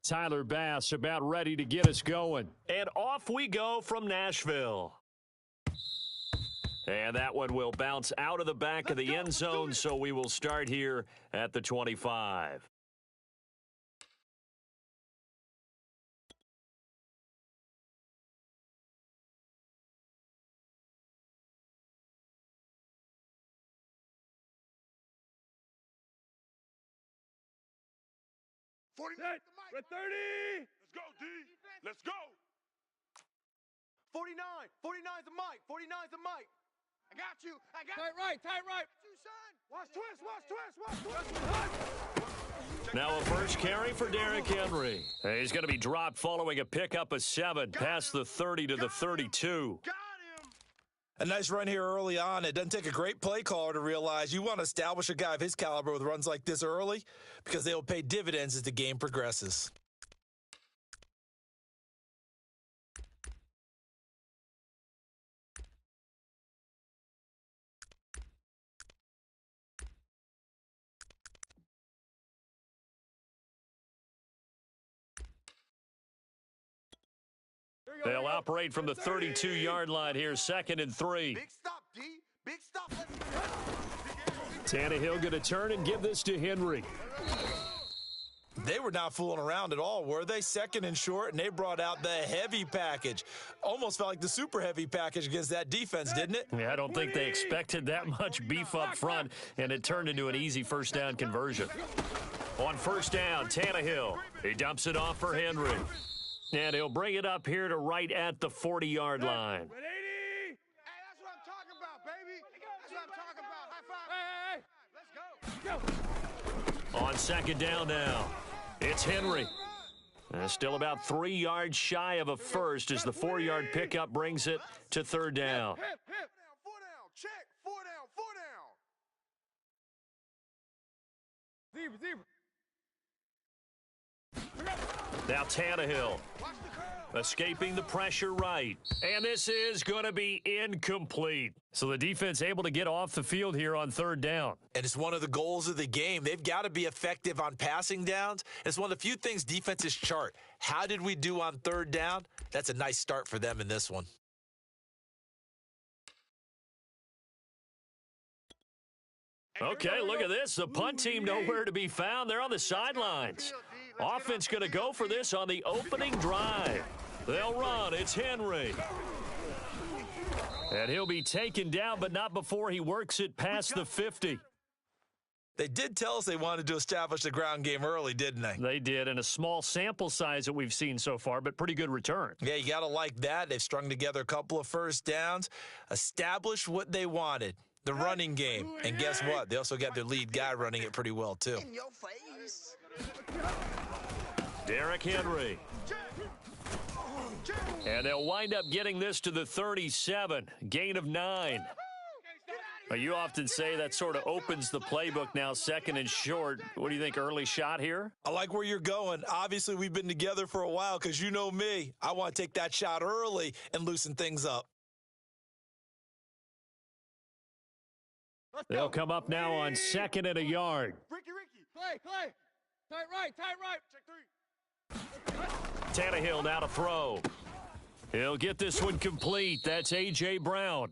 Tyler Bass about ready to get us going. And off we go from Nashville. And that one will bounce out of the back of the end zone, so we will start here at the 25. Red 30. Let's go, D. Let's go. 49. 49's a mic. 49's a mic. I got you. I got Tight right. Tight right. you, son. Watch twist. Watch twist. Watch twist. Now a first carry for Derrick Henry. He's going to be dropped following a pickup of 7 past the 30 to the 32. Got him. A nice run here early on. It doesn't take a great play caller to realize you want to establish a guy of his caliber with runs like this early because they will pay dividends as the game progresses. They'll operate from the 32-yard line here, 2nd and 3. Big stop, D. Big stop. Tannehill going to turn and give this to Henry. They were not fooling around at all, were they? 2nd and short, and they brought out the heavy package. Almost felt like the super heavy package against that defense, didn't it? Yeah, I don't think they expected that much beef up front, and it turned into an easy first down conversion. On first down, Tannehill. He dumps it off for Henry. And he'll bring it up here to right at the 40-yard line. Hey, that's what I'm talking about, baby. That's what I'm talking about. High five. Hey. Let's go. On second down now, it's Henry. Still about 3 yards shy of a first as the 4-yard pickup brings it to 3rd down. Hip. 4 down. Check. 4 down. 4 down. Zebra. Now Tannehill escaping the pressure right. And this is going to be incomplete. So the defense able to get off the field here on 3rd down. And it's one of the goals of the game. They've got to be effective on passing downs. It's one of the few things defenses chart. How did we do on 3rd down? That's a nice start for them in this one. Okay, look at this. The punt team nowhere to be found. They're on the sidelines. Offense going to go for this on the opening drive. They'll run. It's Henry. And he'll be taken down, but not before he works it past the 50. They did tell us they wanted to establish the ground game early, didn't they? They did, and a small sample size that we've seen so far, but pretty good return. Yeah, you got to like that. They've strung together a couple of first downs, established what they wanted, the running game. And guess what? They also got their lead guy running it pretty well, too. In your face. Derrick Henry. And they'll wind up getting this to the 37. Gain of 9. You often say that sort of opens the playbook now, 2nd and short. What do you think, early shot here? I like where you're going. Obviously, we've been together for a while because you know me. I want to take that shot early and loosen things up. They'll come up now on 2nd and a yard. Ricky. Clay. Tight right. Check 3. Tannehill now to throw. He'll get this one complete. That's A.J. Brown.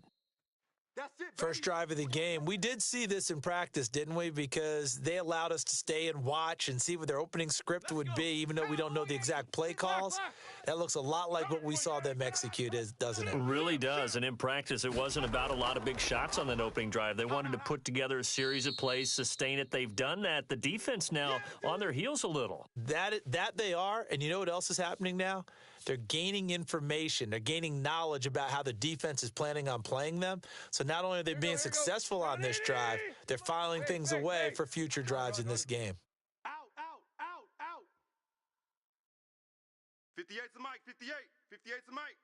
That's it, First drive of the game. We did see this in practice, didn't we? Because they allowed us to stay and watch and see what their opening script would be, even though we don't know the exact play calls. That looks a lot like what we saw them execute, doesn't it? It really does. And in practice, it wasn't about a lot of big shots on that opening drive. They wanted to put together a series of plays, sustain it. They've done that. The defense now on their heels a little. That they are. And you know what else is happening now? They're gaining information. They're gaining knowledge about how the defense is planning on playing them. So not only are they being successful on this drive, they're filing things away for future drives in this game. Out. 58's the mic. 58's the mic.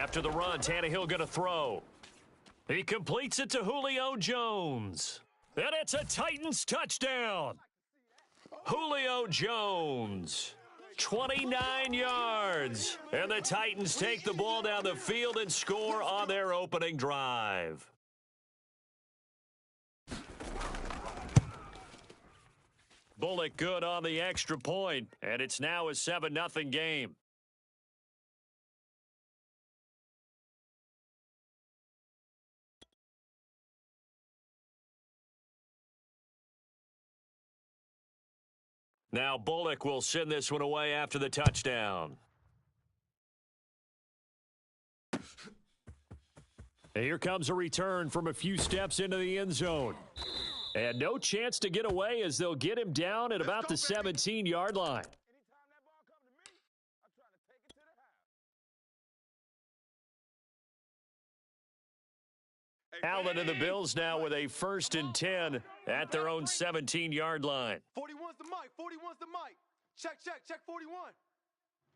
After the run, Tannehill going to throw. He completes it to Julio Jones. And it's a Titans touchdown. Julio Jones. 29 yards. And the Titans take the ball down the field and score on their opening drive. Bullock good on the extra point, and it's now a 7-0 game. Now Bullock will send this one away after the touchdown. Here comes a return from a few steps into the end zone. And no chance to get away as they'll get him down at about the 17-yard line. Anytime that ball comes to me, I'm trying to take it to the house. Allen and the Bills now with a 1st and 10 at their own 17-yard line. 41's the mic. 41's the mic. Check 41.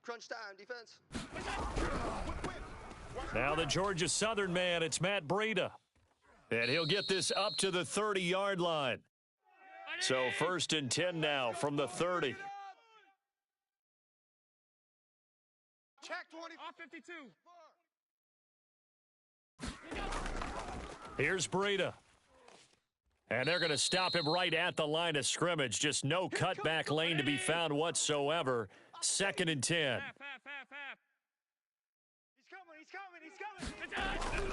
Crunch time, defense. Now the Georgia Southern man, it's Matt Breida. And he'll get this up to the 30-yard line. So 1st and 10 now from the 30. Check 20. Off 52. Here's Breida. And they're going to stop him right at the line of scrimmage. Just no cutback lane to be found whatsoever. 2nd and 10. He's coming.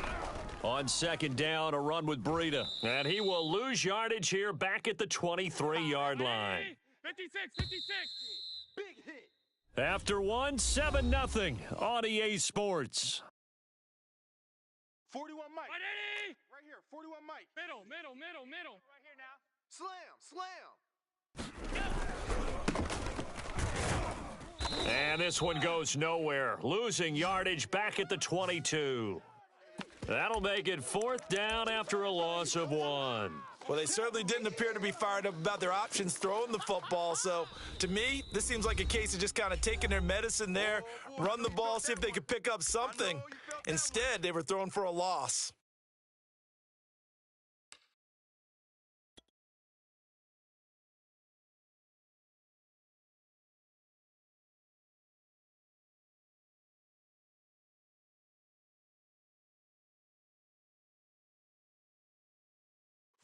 On 2nd down, a run with Breida. And he will lose yardage here back at the 23-yard line. 56. Big hit. After one, 7-0 on EA Sports. 41 Mike. Right here, 41 Mike. Middle. Right here now. Slam. And this one goes nowhere. Losing yardage back at the 22. That'll make it 4th down after a loss of 1. Well, they certainly didn't appear to be fired up about their options throwing the football. So, to me, this seems like a case of just kind of taking their medicine there, run the ball, see if they could pick up something. Instead, they were throwing for a loss.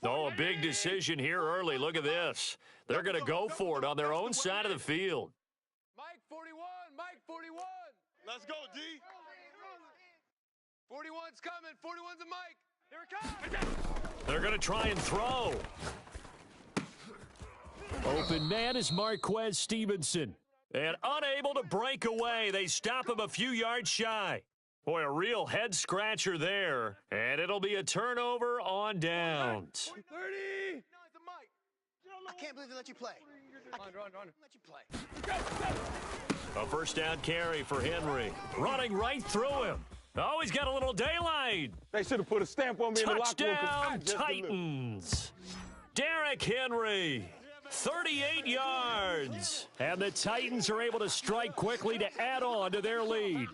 Oh, a big decision here early. Look at this. They're going to go for it on their own side of the field. Mike 41. Let's go, D. 41's coming. 41's a Mike. Here it comes. They're going to try and throw. Open man is Marquez Stevenson. And unable to break away, they stop him a few yards shy. Boy, a real head-scratcher there. And it'll be a turnover on downs. 30. I can't believe they let you play. Run. Let you play. A 1st down carry for Henry. Running right through him. Oh, he's got a little daylight. They should have put a stamp on me in the locker room. Touchdown, Titans. Derrick Henry. 38 yards. And the Titans are able to strike quickly to add on to their lead.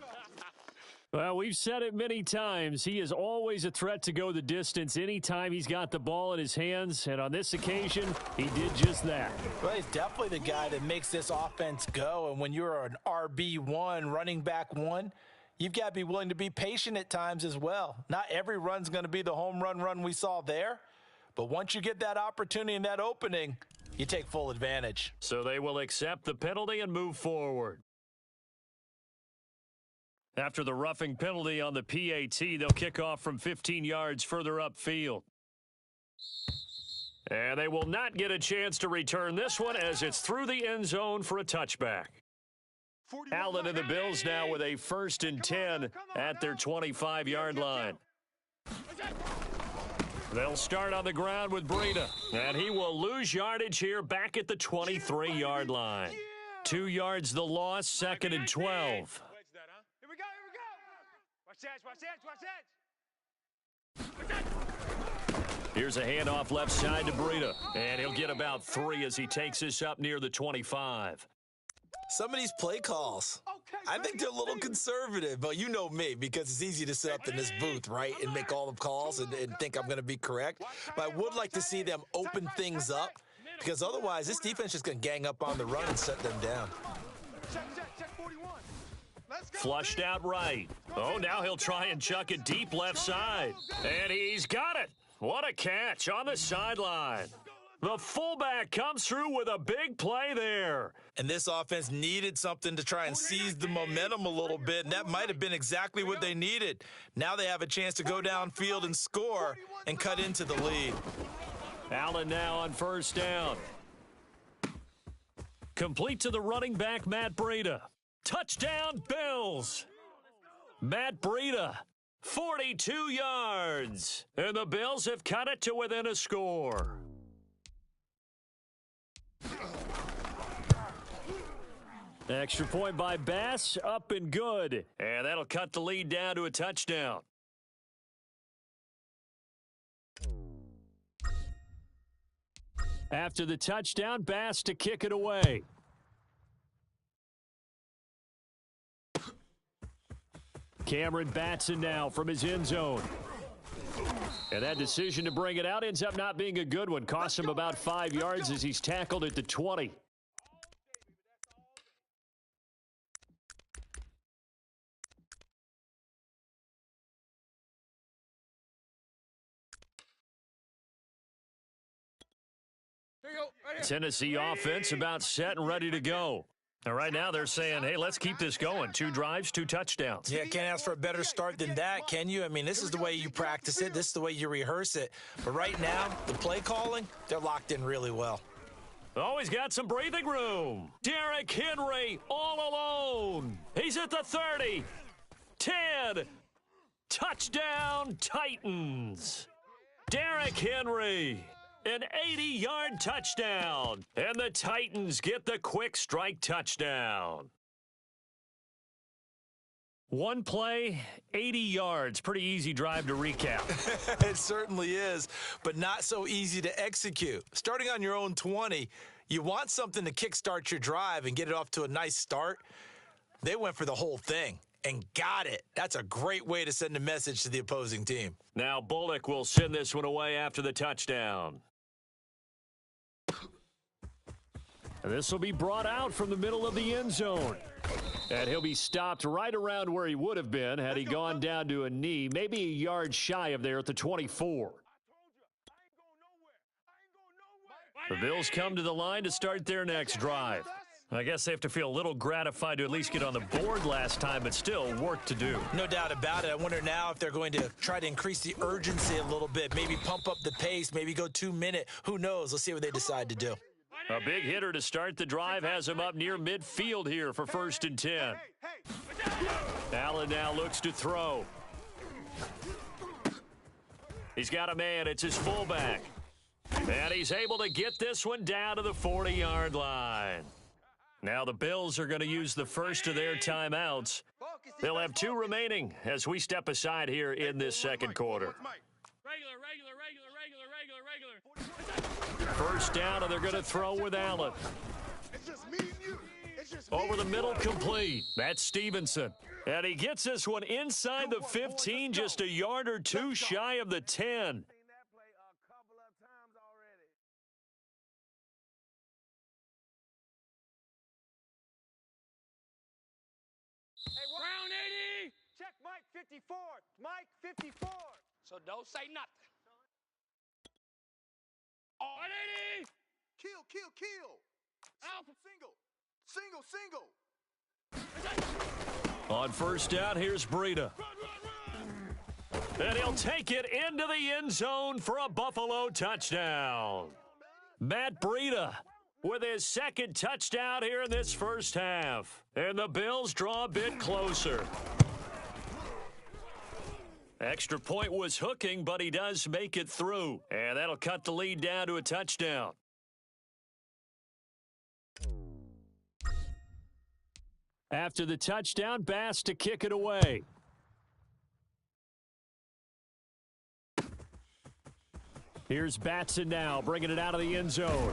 Well, we've said it many times. He is always a threat to go the distance anytime he's got the ball in his hands. And on this occasion, he did just that. Well, he's definitely the guy that makes this offense go. And when you're an RB1, running back 1, you've got to be willing to be patient at times as well. Not every run's going to be the home run we saw there. But once you get that opportunity and that opening, you take full advantage. So they will accept the penalty and move forward. After the roughing penalty on the PAT, they'll kick off from 15 yards further upfield. And they will not get a chance to return this one as it's through the end zone for a touchback. Allen and the Bills now with a 1st and 10 at their 25-yard line. They'll start on the ground with Breida, and he will lose yardage here back at the 23-yard line. 2 yards the loss, 2nd and 12. Here we go. Watch that. Here's a handoff left side to Breida, and he'll get about 3 as he takes this up near the 25. Some of these play calls, I think they're a little conservative, but you know me, because it's easy to sit up in this booth, right, and make all the calls and think I'm going to be correct. But I would like to see them open things up, because otherwise this defense is just going to gang up on the run and set them down. Check 41. Flushed out right. Oh, now he'll try and chuck it deep left side. And he's got it. What a catch on the sideline. The fullback comes through with a big play there. And this offense needed something to try and seize the momentum a little bit, and that might have been exactly what they needed. Now they have a chance to go downfield and score and cut into the lead. Allen now on first down. Complete to the running back, Matt Breida. Touchdown, Bills. Matt Breida, 42 yards. And the Bills have cut it to within a score. Extra point by Bass, up and good. And that'll cut the lead down to a touchdown. After the touchdown, Bass to kick it away. Cameron Batson now from his end zone. And that decision to bring it out ends up not being a good one. Costs him about 5 yards as he's tackled at the 20. Tennessee offense about set and ready to go. And right now they're saying, hey, let's keep this going. 2 drives, 2 touchdowns. Yeah, can't ask for a better start than that, can you? I mean, this is the way you practice it. This is the way you rehearse it. But right now, the play calling, they're locked in really well. Oh, he's got some breathing room. Derrick Henry all alone. He's at the 30. 10. Touchdown, Titans. Derrick Henry. An 80-yard touchdown. And the Titans get the quick strike touchdown. 1 play, 80 yards. Pretty easy drive to recap. It certainly is, but not so easy to execute. Starting on your own 20, you want something to kickstart your drive and get it off to a nice start. They went for the whole thing and got it. That's a great way to send a message to the opposing team. Now Bullock will send this one away after the touchdown. And this will be brought out from the middle of the end zone. And he'll be stopped right around where he would have been had he gone down to a knee, maybe a yard shy of there at the 24. The Bills come to the line to start their next drive. I guess they have to feel a little gratified to at least get on the board last time, but still work to do. No doubt about it. I wonder now if they're going to try to increase the urgency a little bit, maybe pump up the pace, maybe go 2 minute. Who knows? Let's see what they decide to do. A big hitter to start the drive has him up near midfield here for 1st and 10. Allen now looks to throw. He's got a man. It's his fullback. And he's able to get this one down to the 40-yard line. Now the Bills are going to use the first of their timeouts. They'll have 2 remaining as we step aside here in this second quarter. First down, and they're going to throw with Allen. Over the middle, complete. That's Stevenson. And he gets this one inside the 15, just a yard or 2 shy of the 10. Round 80. Check Mike 54. Mike 54. So don't say nothing. 180. Kill. Alpha. Single. On first down, here's Breida. And he'll take it into the end zone for a Buffalo touchdown. Matt Breida with his 2nd touchdown here in this first half. And the Bills draw a bit closer. Extra point was hooking, but he does make it through. And that'll cut the lead down to a touchdown. After the touchdown, Bass to kick it away. Here's Batson now, bringing it out of the end zone.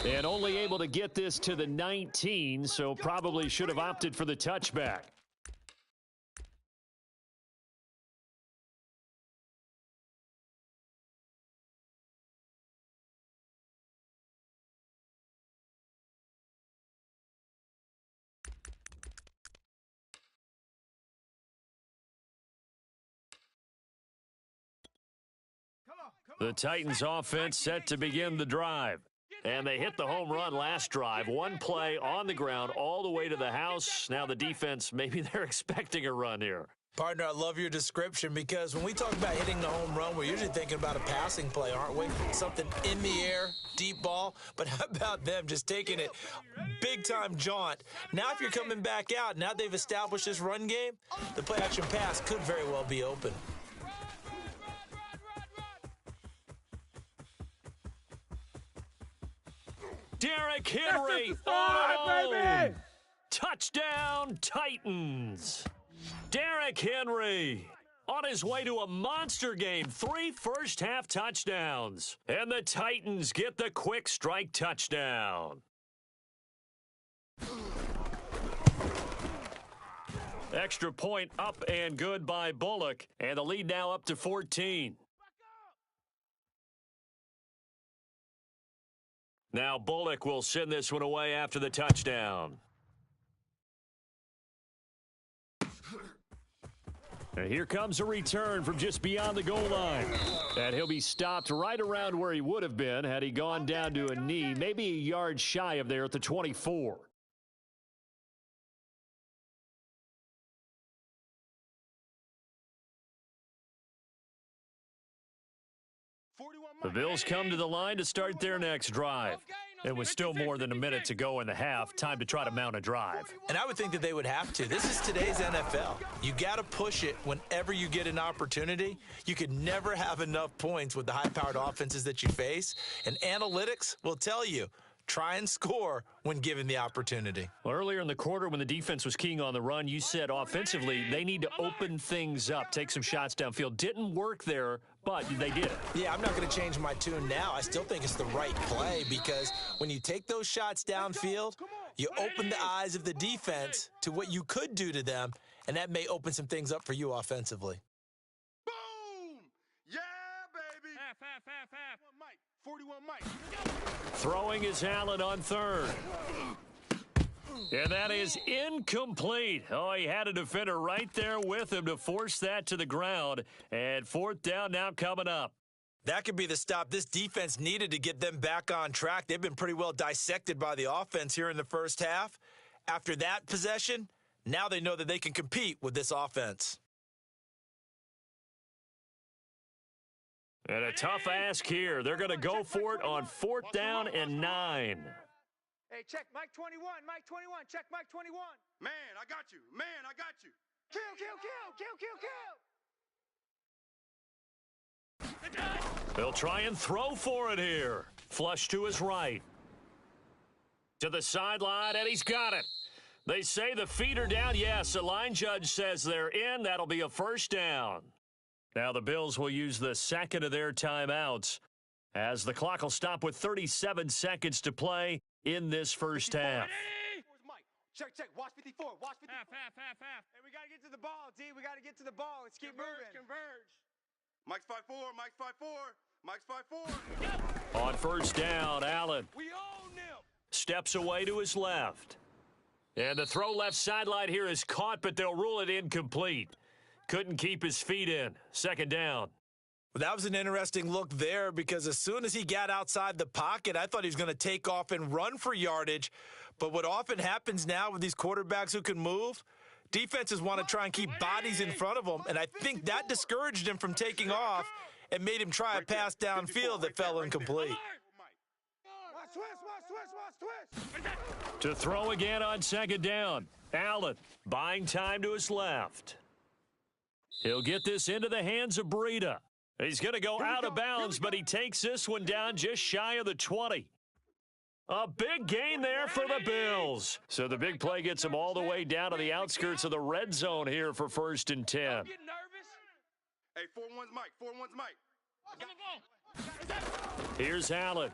And only able to get this to the 19, so probably should have opted for the touchback. Come on. The Titans offense set to begin the drive. And they hit the home run last drive. One play on the ground all the way to the house. Now the defense, maybe they're expecting a run here. Partner, I love your description because when we talk about hitting the home run, we're usually thinking about a passing play, aren't we? Something in the air, deep ball. But how about them just taking it big-time jaunt? Now if you're coming back out, now they've established this run game, the play-action pass could very well be open. Derrick Henry on touchdown Titans. Derrick Henry on his way to a monster game, 3 first-half touchdowns. And the Titans get the quick strike touchdown. Extra point up and good by Bullock. And the lead now up to 14. Now Bullock will send this one away after the touchdown. And here comes a return from just beyond the goal line. And he'll be stopped right around where he would have been had he gone down to a knee, maybe a yard shy of there at the 24. The Bills come to the line to start their next drive. And with still more than a minute to go in the half, time to try to mount a drive. And I would think that they would have to. This is today's NFL. You got to push it whenever you get an opportunity. You could never have enough points with the high-powered offenses that you face. And analytics will tell you, try and score when given the opportunity. Well, earlier in the quarter when the defense was keying on the run, you said offensively they need to open things up, take some shots downfield. Didn't work there, but they did it. Yeah, I'm not going to change my tune now. I still think it's the right play because when you take those shots downfield, you open the eyes of the defense to what you could do to them, and that may open some things up for you offensively. Boom! Yeah, baby! Half. 41 Mike. Throwing is Allen on third. And that is incomplete. Oh, he had a defender right there with him to force that to the ground. And fourth down now coming up. That could be the stop this defense needed to get them back on track. They've been pretty well dissected by the offense here in the first half. After that possession, now they know that they can compete with this offense. And a tough ask here. They're going to go for it on fourth down and 9. Hey, check Mike 21, Mike 21, check Mike 21. Man, I got you. Man, I got you. Kill. They'll try and throw for it here. Flush to his right. To the sideline, and he's got it. They say the feet are down. Yes, the line judge says they're in. That'll be a first down. Now the Bills will use the second of their timeouts as the clock will stop with 37 seconds to play in this first half. Check. Watch 54. Watch 54. Half. Hey, we got to get to the ball, D. We got to get to the ball. Let's keep moving. Converge. Mike's 5-4. Mike's 5-4. On first down, Allen We own them. steps away to his left. And the throw left sideline here is caught, but they'll rule it incomplete. Couldn't keep his feet in. Second down. Well, that was an interesting look there because as soon as he got outside the pocket, I thought he was going to take off and run for yardage. But what often happens now with these quarterbacks who can move, defenses want to try and keep bodies in front of them, and I think that discouraged him from taking off and made him try a pass downfield that fell incomplete. Twist. To throw again on second down. Allen buying time to his left. He'll get this into the hands of Breida. He's going to go out of bounds, but he takes this one down just shy of the 20. A big gain there for the Bills. So the big play gets him all the way down to the outskirts of the red zone here for first and 10. Get nervous. Hey, 4-1's Mike. Here's Allen.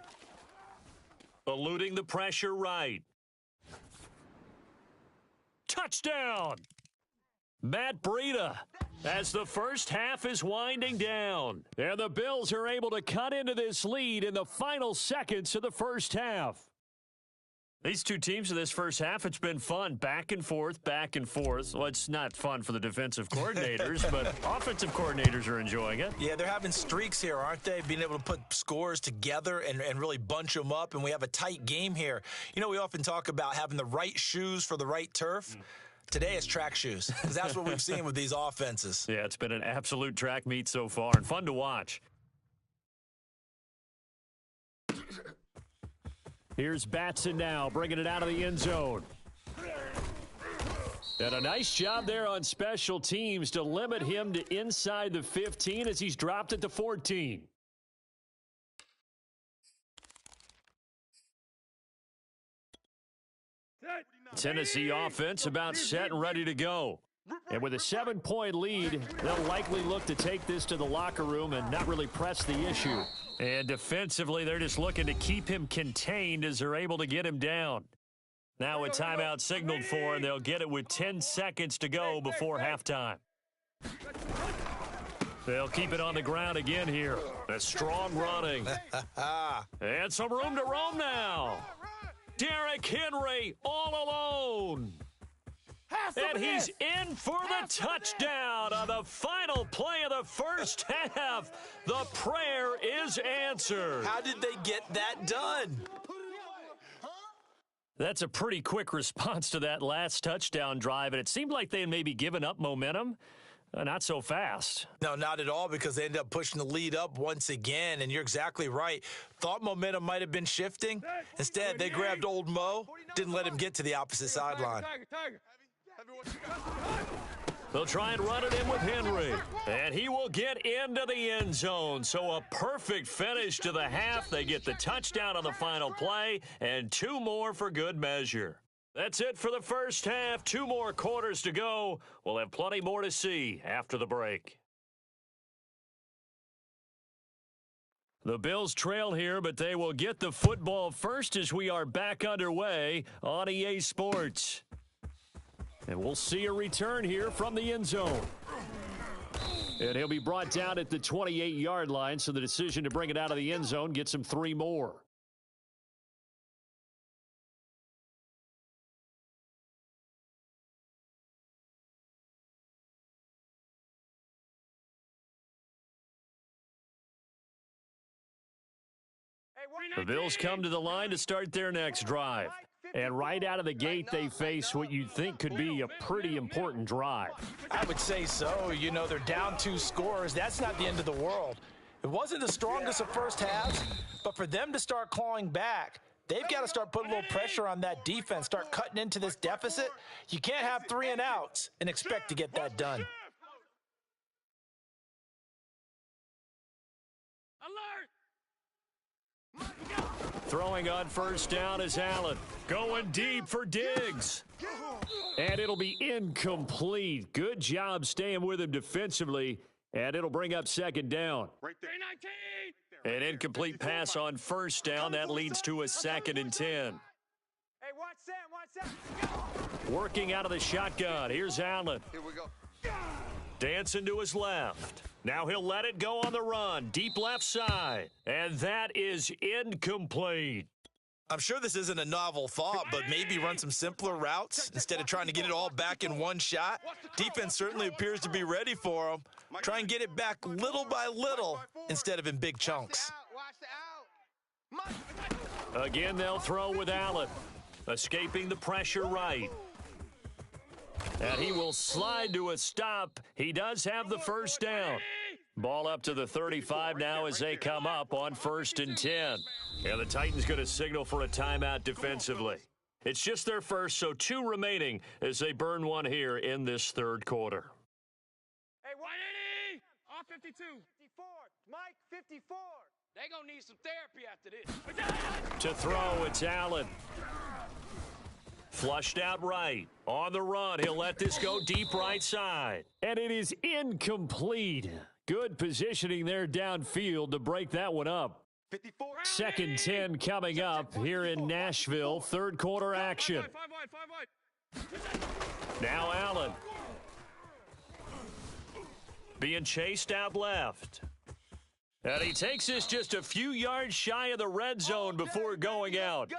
Eluding the pressure right. Touchdown! Matt Breida as the first half is winding down. And the Bills are able to cut into this lead in the final seconds of the first half. These two teams in this first half, it's been fun. Back and forth, back and forth. Well, it's not fun for the defensive coordinators, but offensive coordinators are enjoying it. Yeah, they're having streaks here, aren't they? Being able to put scores together and really bunch them up, and we have a tight game here. You know, we often talk about having the right shoes for the right turf. Today it's track shoes, because that's what we've seen with these offenses. Yeah, it's been an absolute track meet so far, and fun to watch. Here's Batson now, bringing it out of the end zone. And a nice job there on special teams to limit him to inside the 15 as he's dropped at the 14. Tennessee offense about set and ready to go. And with a 7-point lead, they'll likely look to take this to the locker room and not really press the issue. And defensively, they're just looking to keep him contained as they're able to get him down. Now a timeout signaled for, and they'll get it with 10 seconds to go before halftime. They'll keep it on the ground again here. A strong running. And some room to roam now. Derrick Henry all alone. And he's in for the touchdown on the final play of the first half. The prayer is answered. How did they get that done? That's a pretty quick response to that last touchdown drive, and it seemed like they had maybe given up momentum. Not so fast. No, not at all, because they ended up pushing the lead up once again, and you're exactly right. Thought momentum might have been shifting. Instead, they grabbed old Mo, didn't let him get to the opposite sideline. They'll try and run it in with Henry, and he will get into the end zone. So a perfect finish to the half. They get the touchdown on the final play, and 2 more for good measure. That's it for the first half. 2 more quarters to go. We'll have plenty more to see after the break. The Bills trail here, but they will get the football first as we are back underway on EA Sports. And we'll see a return here from the end zone. And he'll be brought down at the 28-yard line, so the decision to bring it out of the end zone gets him 3 more. The Bills come to the line to start their next drive. And right out of the gate, they face what you'd think could be a pretty important drive. I would say so. You know, they're down 2 scores. That's not the end of the world. It wasn't the strongest of first halves, but for them to start clawing back, they've got to start putting a little pressure on that defense, start cutting into this deficit. You can't have 3 and outs and expect to get that done. Throwing on first down is Allen. Going deep for Diggs. And it'll be incomplete. Good job staying with him defensively. And it'll bring up second down. An incomplete pass on first down. That leads to a 2nd and 10. Hey, watch Sam. Working out of the shotgun. Here's Allen. Here we go. Dancing to his left. Now he'll let it go on the run. Deep left side. And that is incomplete. I'm sure this isn't a novel thought, but maybe run some simpler routes instead of trying to get it all back in one shot. Defense certainly appears to be ready for them. Try and get it back little by little instead of in big chunks. Again, they'll throw with Allen. Escaping the pressure right. And he will slide to a stop. He does have the first down. Ball up to the 35 now as they come up on 1st and 10. And the Titans going to signal for a timeout defensively. It's just their first, so 2 remaining as they burn 1 here in this 3rd quarter. Hey, 180! Off 52. 54. Mike, 54. They gonna need some therapy after this. To throw, it's Allen. Flushed out right. On the run, he'll let this go deep right side. And it is incomplete. Good positioning there downfield to break that one up. 54. 2nd 10 coming up here in Nashville. 3rd quarter action. Now Allen. Being chased out left. And he takes this just a few yards shy of the red zone before going out.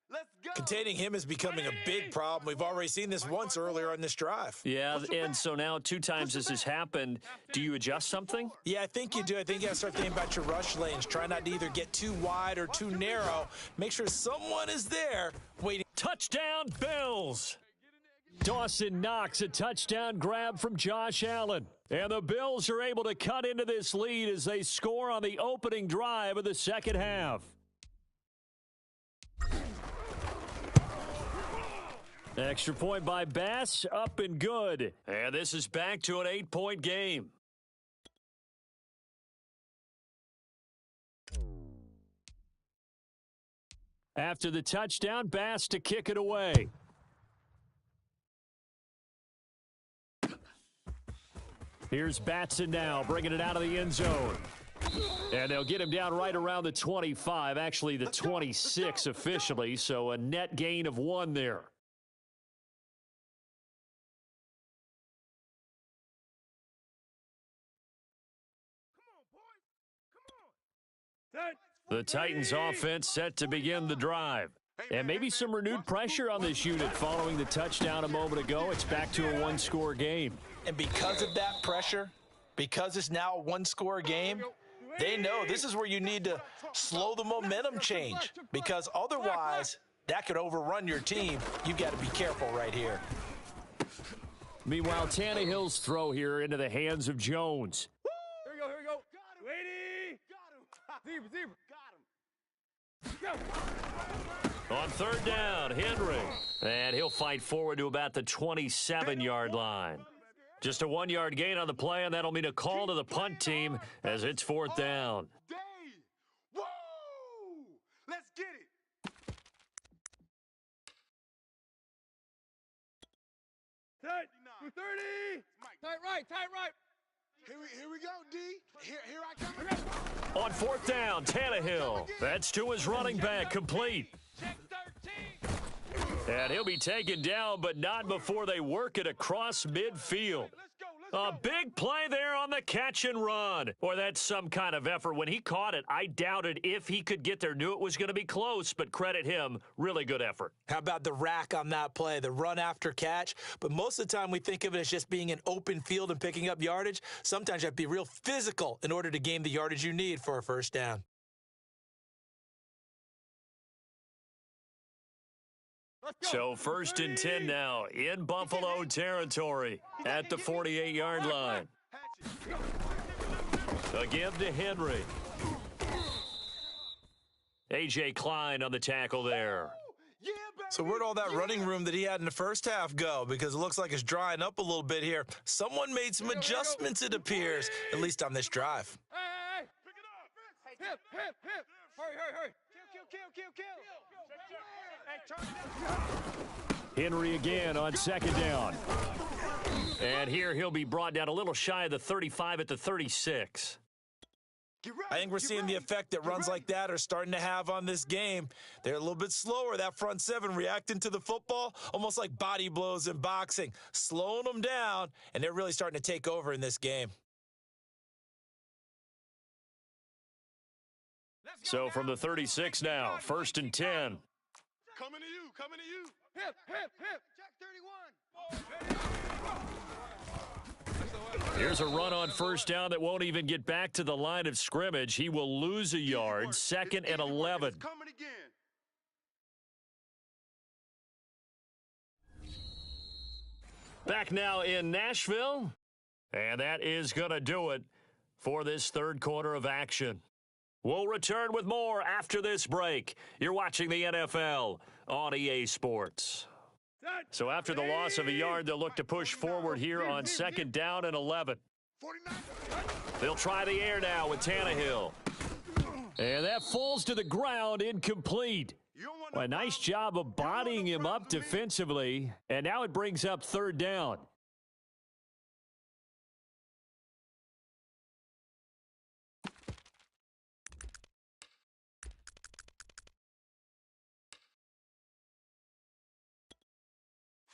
Let's go. Containing him is becoming a big problem. We've already seen this once earlier on this drive. Yeah, and so now 2 times this has happened. Do you adjust something? Yeah, I think you do. I think you got to start thinking about your rush lanes. Try not to either get too wide or too narrow. Make sure someone is there waiting. Touchdown, Bills! Dawson Knox, a touchdown grab from Josh Allen. And the Bills are able to cut into this lead as they score on the opening drive of the second half. Extra point by Bass, up and good. And this is back to an 8-point game. After the touchdown, Bass to kick it away. Here's Batson now, bringing it out of the end zone. And they'll get him down right around the 25, actually the 26 officially, so a net gain of 1 there. The Titans offense set to begin the drive. And maybe some renewed pressure on this unit following the touchdown a moment ago. It's back to a 1-score game. And because of that pressure, because it's now a 1-score game, they know this is where you need to slow the momentum change. Because otherwise, that could overrun your team. You've got to be careful right here. Meanwhile, Tannehill's throw here into the hands of Jones. Here we go. Waiting. Got him. Zebra. Got him. Go. On 3rd down, Henry. And he'll fight forward to about the 27-yard line. Just a 1-yard gain on the play, and that'll mean a call to the punt team as it's 4th down. Woo! Let's get it. Tight. 230. Tight right. Here we go, D. Here I come. On 4th down, Tannehill. That's to his running back, complete. Check 13. And he'll be taken down, but not before they work it across midfield. A big play there on the catch and run. Or that's some kind of effort. When he caught it, I doubted if he could get there. Knew it was going to be close, but credit him. Really good effort. How about the rack on that play, the run after catch? But most of the time we think of it as just being an open field and picking up yardage. Sometimes you have to be real physical in order to gain the yardage you need for a first down. So 1st and 10 now in Buffalo territory at the 48-yard line. A give to Henry. A.J. Klein on the tackle there. So where'd all that running room that he had in the first half go? Because it looks like it's drying up a little bit here. Someone made some adjustments, it appears, at least on this drive. Hey. Pick it up. Hip. Hurry. Kill. Henry again on 2nd down. And here he'll be brought down a little shy of the 35 at the 36. I think we're seeing the effect that runs like that are starting to have on this game. They're a little bit slower, that front 7 reacting to the football, almost like body blows in boxing, slowing them down, and they're really starting to take over in this game. So from the 36 now, 1st and 10. Coming to you. Hip. Check 31. Here's a run on 1st down that won't even get back to the line of scrimmage. He will lose a yard, 2nd and 11. Coming again. Back now in Nashville. And that is going to do it for this 3rd quarter of action. We'll return with more after this break. You're watching the NFL on EA Sports. So after the loss of a yard, they'll look to push forward here on 2nd down and 11. They'll try the air now with Tannehill. And that falls to the ground, incomplete. A nice job of bodying him up defensively. And now it brings up 3rd down.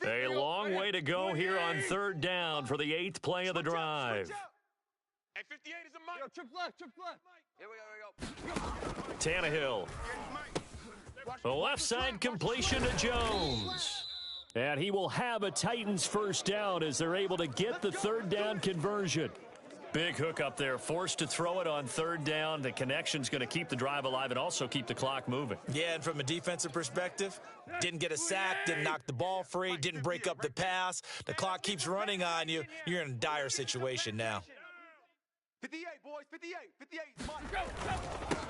A long way to go here on 3rd down for the 8th play of the drive. Hey, 58 is a mic. Yo, trip left. Here we go. Tannehill. The left side completion to Jones. And he will have a Titans first down as they're able to get the third down conversion. Big hook up there, forced to throw it on third down. The connection's going to keep the drive alive and also keep the clock moving. Yeah, and from a defensive perspective, didn't get a sack, didn't knock the ball free, didn't break up the pass. The clock keeps running on you. You're in a dire situation now. 58, boys, 58.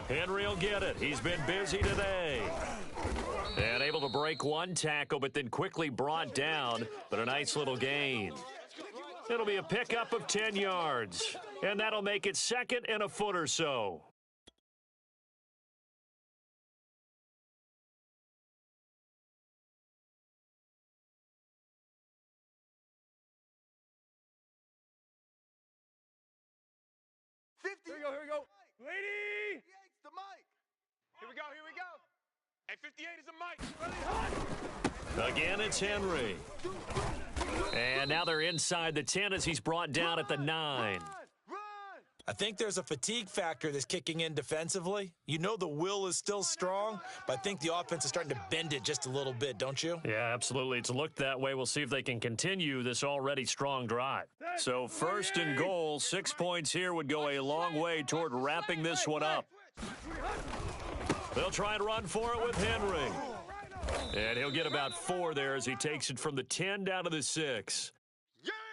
Henry will get it. He's been busy today. And able to break one tackle, but then quickly brought down. But a nice little gain. It'll be a pickup of 10 yards. And that'll make it second and a foot or so. Here we go, here we go. Lady! 58's the mic. Here we go, here we go. And 58 is the mic. Again, it's Henry. And now they're inside the 10 as he's brought down at the 9. I think there's a fatigue factor that's kicking in defensively. You know the will is still strong, but I think the offense is starting to bend it just a little bit, don't you? Yeah, absolutely. It's looked that way. We'll see if they can continue this already strong drive. So first and goal, 6 points here would go a long way toward wrapping this one up. They'll try and run for it with Henry. And he'll get about 4 there as he takes it from the 10 down to the 6.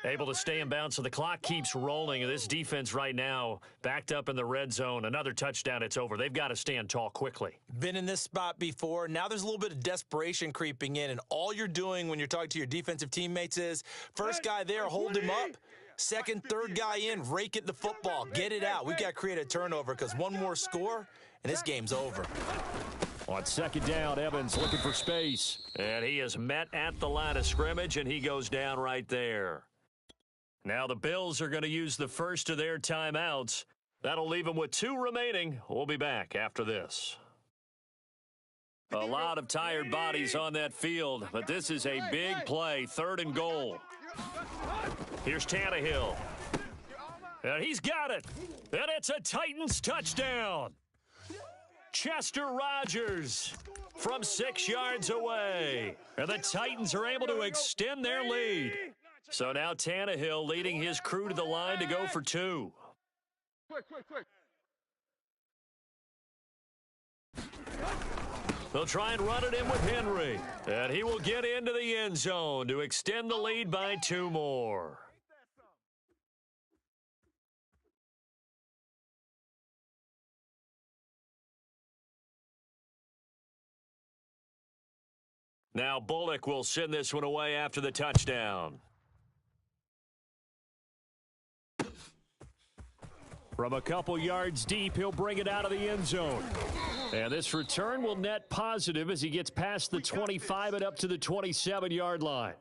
Able to stay in bounds, so the clock keeps rolling. And this defense right now backed up in the red zone. Another touchdown, it's over. They've got to stand tall quickly. Been in this spot before. Now there's a little bit of desperation creeping in, and all you're doing when you're talking to your defensive teammates is first guy there, hold him up. Second, third guy in, rake it the football. Get it out. We've got to create a turnover because one more score, and this game's over. On second down, Evans looking for space. And he is met at the line of scrimmage, and he goes down right there. Now the Bills are going to use the first of their timeouts. That'll leave them with 2 remaining. We'll be back after this. A lot of tired bodies on that field, but this is a big play, 3rd and goal. Here's Tannehill. And he's got it. And it's a Titans touchdown. Chester Rogers from 6 yards away. And the Titans are able to extend their lead. So now Tannehill leading his crew to the line to go for 2. Quick. They'll try and run it in with Henry. And he will get into the end zone to extend the lead by 2 more. Now Bullock will send this one away after the touchdown. From a couple yards deep, he'll bring it out of the end zone. And this return will net positive as he gets past the 25 and up to the 27-yard line.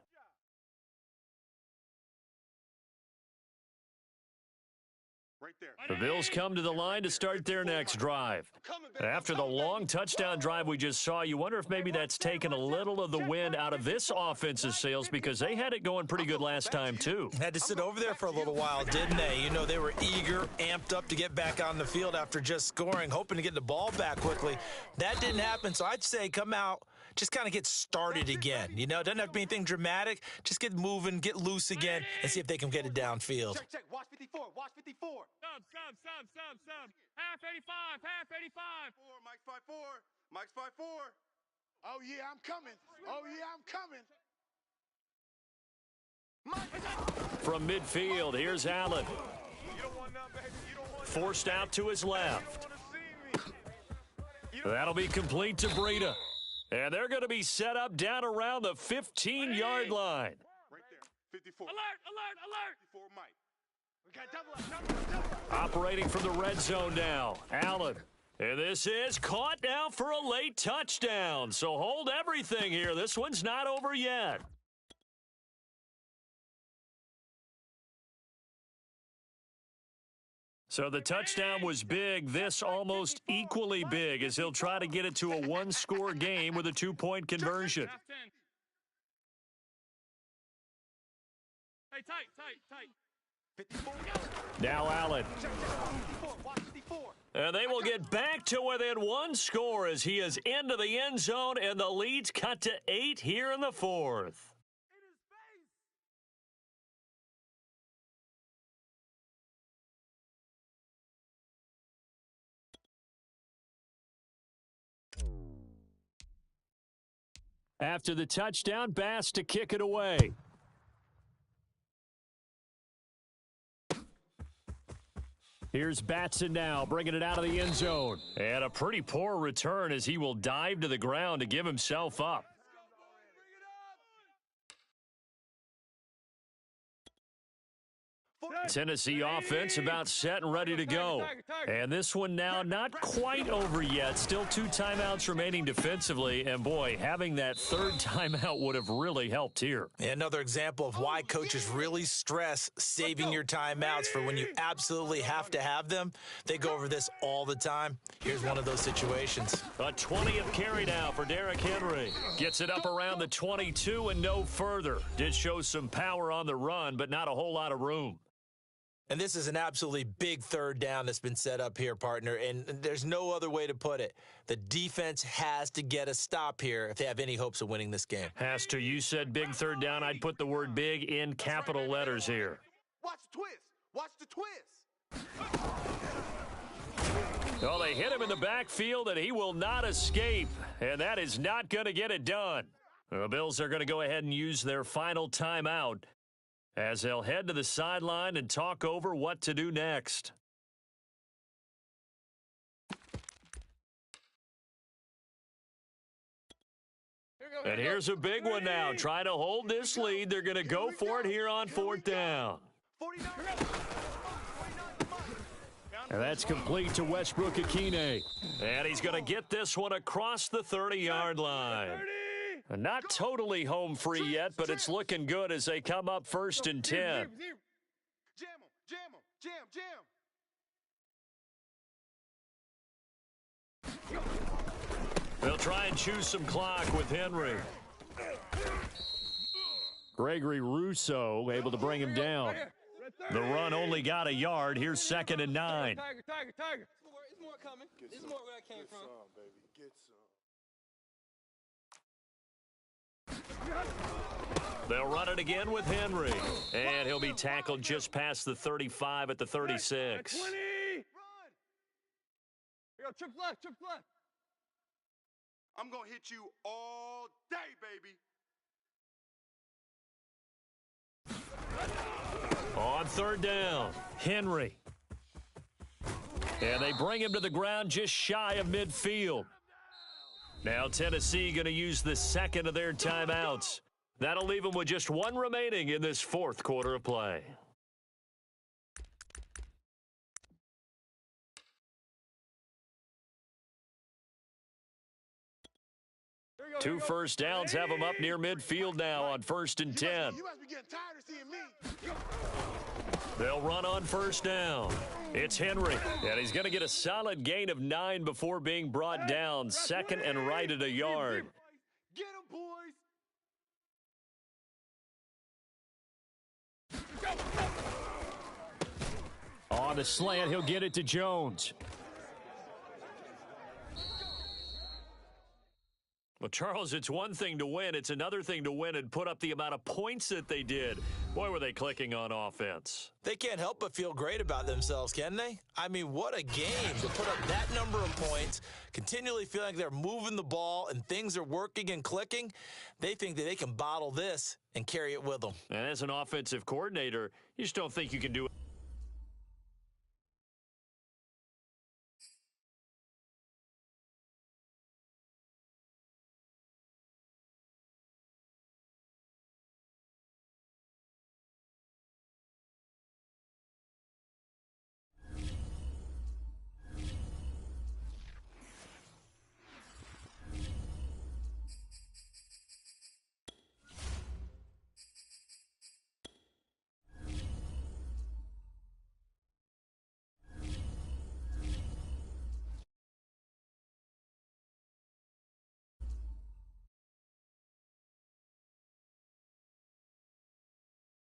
The Bills come to the line to start their next drive. After the long touchdown drive we just saw, you wonder if maybe that's taken a little of the wind out of this offense's sails because they had it going pretty good last time, too. Had to sit over there for a little while, didn't they? You know, they were eager, amped up to get back on the field after just scoring, hoping to get the ball back quickly. That didn't happen, so I'd say come out, just kind of get started again. You know, it doesn't have to be anything dramatic. Just get moving, get loose again, and see if they can get it downfield. Check. Watch 54. Watch 54. Sub. Half 85. Mike's 5-4. Oh, yeah, I'm coming. From midfield, here's Allen. Forced out to his left. That'll be complete to Breida. And they're going to be set up down around the 15-yard line. Right there. 54. Alert. 54 Mike. We got double. Operating from the red zone now, Allen. And this is caught now for a late touchdown. So hold everything here. This one's not over yet. So the touchdown was big. This almost equally big as he'll try to get it to a 1-score game with a 2-point conversion. Hey, tight. 54. Now Allen. Check. 54. Watch 54. And they will get back to within one score as he is into the end zone, and the lead's cut to 8 here in the fourth. After the touchdown, Bass to kick it away. Here's Batson now, bringing it out of the end zone. And a pretty poor return as he will dive to the ground to give himself up. Tennessee offense about set and ready to go. And this one now not quite over yet. Still 2 timeouts remaining defensively. And, boy, having that third timeout would have really helped here. Another example of why coaches really stress saving your timeouts for when you absolutely have to have them. They go over this all the time. Here's one of those situations. A 20th carry now for Derrick Henry. Gets it up around the 22 and no further. Did show some power on the run, but not a whole lot of room. And this is an absolutely big third down that's been set up here, partner, and there's no other way to put it. The defense has to get a stop here if they have any hopes of winning this game. Has to. You said big third down. I'd put the word big in capital letters here. Watch the twist. Watch the twist. Oh, they hit him in the backfield, and he will not escape. And that is not going to get it done. The Bills are going to go ahead and use their final timeout as they'll head to the sideline and talk over what to do next. And here's a big one now. Trying to hold this lead. They're going to go for it here on 4th down. And that's complete to Westbrook-Ikhine. And he's going to get this one across the 30-yard line. Not totally home free yet, but it's looking good as they come up 1st and 10. Jam him, jam him, jam. They'll try and choose some clock with Henry. Gregory Rousseau able to bring him down. The run only got a yard. Here's 2nd and 9. Tiger. There's more coming. There's more where I came from. Get some. They'll run it again with Henry. And he'll be tackled just past the 35 at the 36. 20! Run! Here go, trip left. I'm going to hit you all day, baby. On 3rd down, Henry. And they bring him to the ground just shy of midfield. Now Tennessee going to use the 2nd of their timeouts. That'll leave them with just 1 remaining in this 4th quarter of play. Two first downs have them up near midfield now on 1st and 10. You must be getting tired of seeing me. They'll run on 1st down. It's Henry, and he's going to get a solid gain of 9 before being brought down. 2nd and right at a yard. Get him, boys. On the slant, he'll get it to Jones. Well, Charles, it's one thing to win. It's another thing to win and put up the amount of points that they did. Boy, were they clicking on offense. They can't help but feel great about themselves, can they? I mean, what a game to put up that number of points, continually feeling like they're moving the ball and things are working and clicking. They think that they can bottle this and carry it with them. And as an offensive coordinator, you just don't think you can do it.